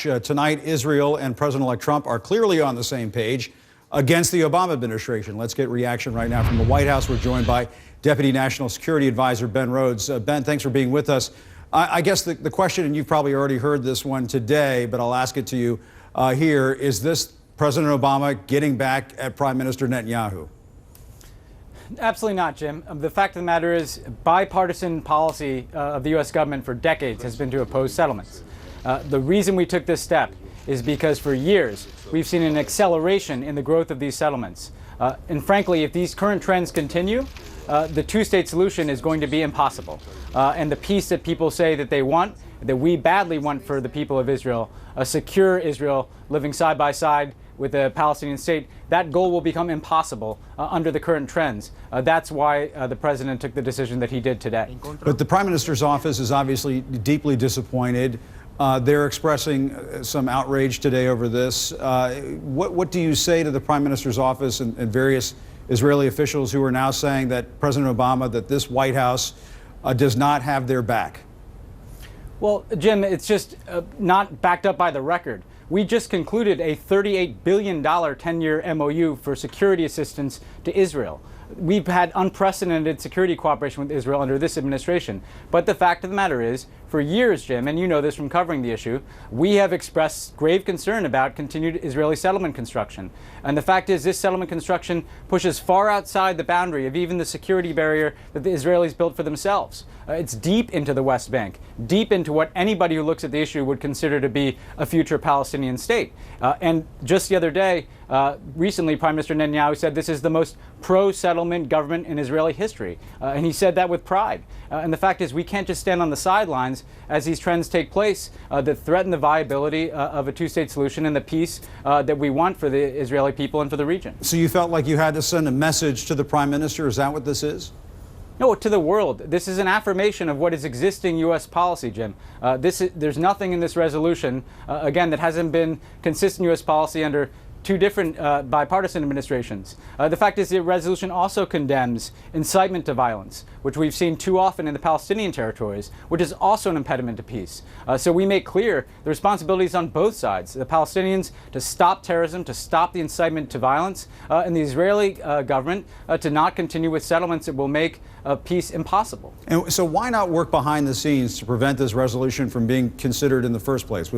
much. Tonight, Israel and President-elect Trump are clearly on the same page against the Obama administration. Let's get reaction right now from the White House. We're joined by Deputy National Security Advisor Ben Rhodes. Ben, thanks for being with us. I guess the question, and you've probably already heard this one today, but I'll ask it to you here, is this President Obama getting back at Prime Minister Netanyahu? Absolutely not, Jim. The fact of the matter is bipartisan policy of the U.S. government for decades has been to oppose settlements. The reason we took this step is because for years we've seen an acceleration in the growth of these settlements. And frankly, if these current trends continue, the two-state solution is going to be impossible. And the peace that people say that they want, that we badly want for the people of Israel, a secure Israel living side by side with a Palestinian state, that goal will become impossible under the current trends. That's why the president took the decision that he did today. But the Prime Minister's office is obviously deeply disappointed. They're expressing some outrage today over this. What do you say to the Prime Minister's office and various Israeli officials who are now saying that President Obama, that this White House does not have their back? Well, Jim, it's just not backed up by the record. We just concluded a $38 billion 10-year MOU for security assistance to Israel. We've had unprecedented security cooperation with Israel under this administration. But the fact of the matter is, for years, Jim, and you know this from covering the issue, we have expressed grave concern about continued Israeli settlement construction. And the fact is, this settlement construction pushes far outside the boundary of even the security barrier that the Israelis built for themselves. It's deep into the West Bank, deep into what anybody who looks at the issue would consider to be a future Palestinian state. And just the other day, recently, Prime Minister Netanyahu said this is the most pro-settlement government in Israeli history. And he said that with pride. And the fact is, we can't just stand on the sidelines as these trends take place that threaten the viability of a two-state solution and the peace that we want for the Israeli people and for the region. So you felt like you had to send a message to the Prime Minister? Is that what this is? No, to the world. This is an affirmation of what is existing U.S. policy, Jim. There's nothing in this resolution, again, that hasn't been consistent U.S. policy under two different bipartisan administrations. The fact is, the resolution also condemns incitement to violence, which we've seen too often in the Palestinian territories, which is also an impediment to peace. So we make clear the responsibilities on both sides, the Palestinians to stop terrorism, to stop the incitement to violence, and the Israeli government to not continue with settlements that will make peace impossible. And so why not work behind the scenes to prevent this resolution from being considered in the first place?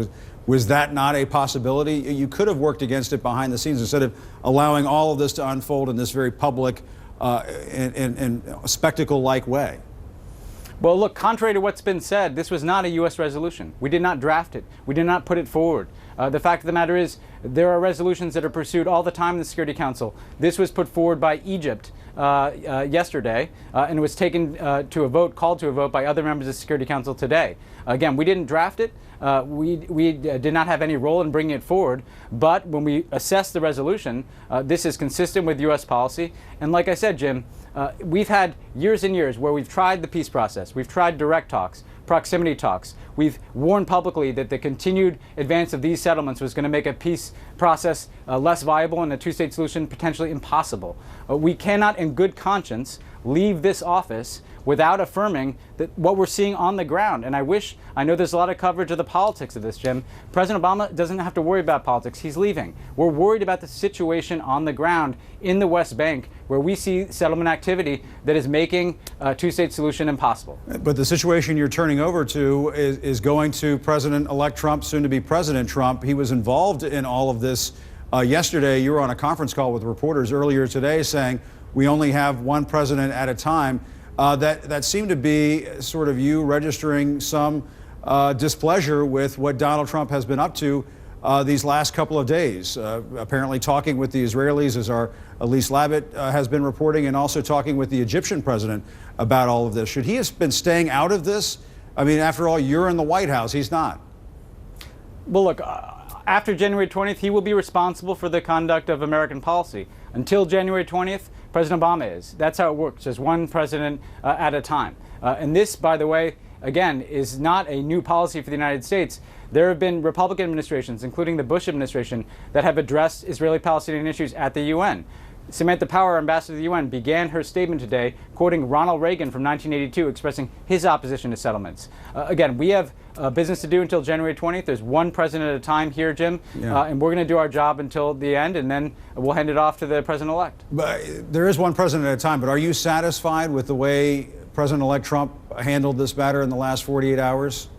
Was that not a possibility? You could have worked against it behind the scenes instead of allowing all of this to unfold in this very public and spectacle-like way. Well, look, contrary to what's been said, this was not a U.S. resolution. We did not draft it. We did not put it forward. The fact of the matter is, there are resolutions that are pursued all the time in the Security Council. This was put forward by Egypt yesterday, and was taken to a vote, called to a vote by other members of the Security Council today. Again, we didn't draft it. We did not have any role in bringing it forward, but when we assess the resolution, this is consistent with U.S. policy. And like I said, Jim, we've had years and years where we've tried the peace process. We've tried direct talks, proximity talks. We've warned publicly that the continued advance of these settlements was going to make a peace process less viable and a two-state solution potentially impossible. We cannot, in good conscience, leave this office without affirming that what we're seeing on the ground. And I know there's a lot of coverage of the politics of this, Jim. President Obama doesn't have to worry about politics. He's leaving. We're worried about the situation on the ground in the West Bank, where we see settlement activity that is making a two-state solution impossible. But the situation you're turning over to is going to President-elect Trump, soon to be President Trump. He was involved in all of this yesterday. You were on a conference call with reporters earlier today saying we only have one president at a time. That seemed to be sort of you registering some displeasure with what Donald Trump has been up to these last couple of days, apparently talking with the Israelis, as our Elise Labit has been reporting, and also talking with the Egyptian president about all of this. Should he have been staying out of this? I mean, after all, you're in the White House. He's not. Well, look, after January 20th, he will be responsible for the conduct of American policy. Until January 20th, President Obama is. That's how it works, just one president at a time. And this, by the way, again, is not a new policy for the United States. There have been Republican administrations, including the Bush administration, that have addressed Israeli-Palestinian issues at the UN. Samantha Power, ambassador to the UN, began her statement today quoting Ronald Reagan from 1982, expressing his opposition to settlements. Again, we have business to do until January 20th. There's one president at a time here, Jim, and we're going to do our job until the end, and then we'll hand it off to the president-elect. But there is one president at a time, but are you satisfied with the way President-elect Trump handled this matter in the last 48 hours?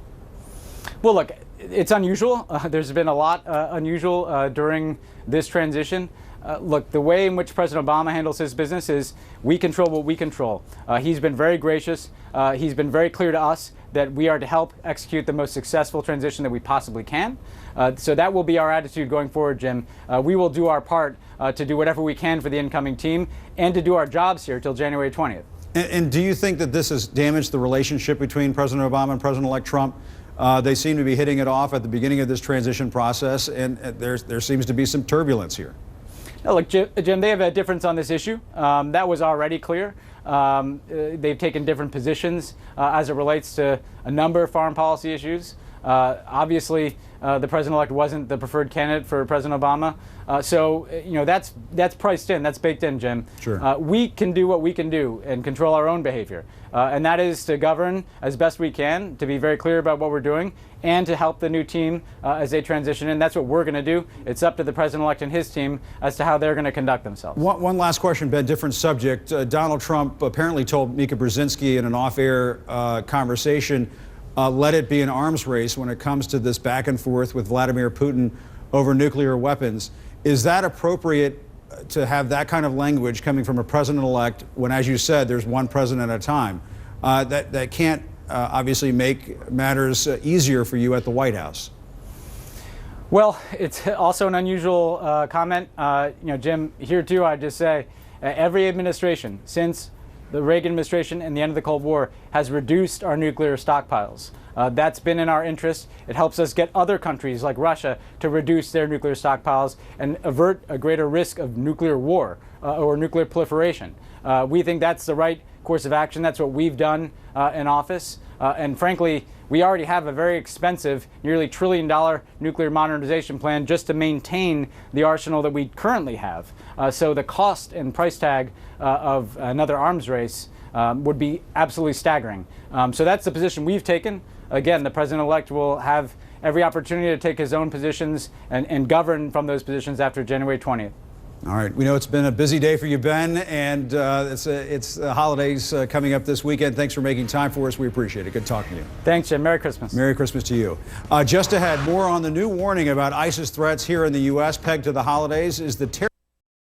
Well, look, it's unusual. There's been a lot unusual during this transition. Look, the way in which President Obama handles his business is we control what we control. He's been very gracious. He's been very clear to us that we are to help execute the most successful transition that we possibly can. So that will be our attitude going forward, Jim. We will do our part to do whatever we can for the incoming team and to do our jobs here till January 20th. And do you think that this has damaged the relationship between President Obama and President-elect Trump? They seem to be hitting it off at the beginning of this transition process, and there seems to be some turbulence here. No, look, Jim, they have a difference on this issue. That was already clear. They've taken different positions as it relates to a number of foreign policy issues. Obviously, the president-elect wasn't the preferred candidate for President Obama. So, you know, that's priced in, that's baked in, Jim. Sure. We can do what we can do and control our own behavior. And that is to govern as best we can, to be very clear about what we're doing, and to help the new team as they transition in. That's what we're going to do. It's up to the president-elect and his team as to how they're going to conduct themselves. One last question, Ben, different subject. Donald Trump apparently told Mika Brzezinski in an off-air conversation, let it be an arms race when it comes to this back and forth with Vladimir Putin over nuclear weapons. Is that appropriate to have that kind of language coming from a president-elect when, as you said, there's one president at a time? That can't obviously make matters easier for you at the White House. Well, it's also an unusual comment. You know, Jim, here too, I'd just say every administration since the Reagan administration and the end of the Cold War has reduced our nuclear stockpiles. That's been in our interest. It helps us get other countries like Russia to reduce their nuclear stockpiles and avert a greater risk of nuclear war or nuclear proliferation. We think that's the right course of action. That's what we've done in office. And frankly, we already have a very expensive, nearly $1 trillion nuclear modernization plan just to maintain the arsenal that we currently have. So the cost and price tag of another arms race would be absolutely staggering. So that's the position we've taken. Again, the president-elect will have every opportunity to take his own positions and govern from those positions after January 20th. All right. We know it's been a busy day for you, Ben, and it's the holidays coming up this weekend. Thanks for making time for us. We appreciate it. Good talking to you. Thanks, Jim. Merry Christmas. Merry Christmas to you. Just ahead, more on the new warning about ISIS threats here in the U.S. pegged to the holidays is the terror.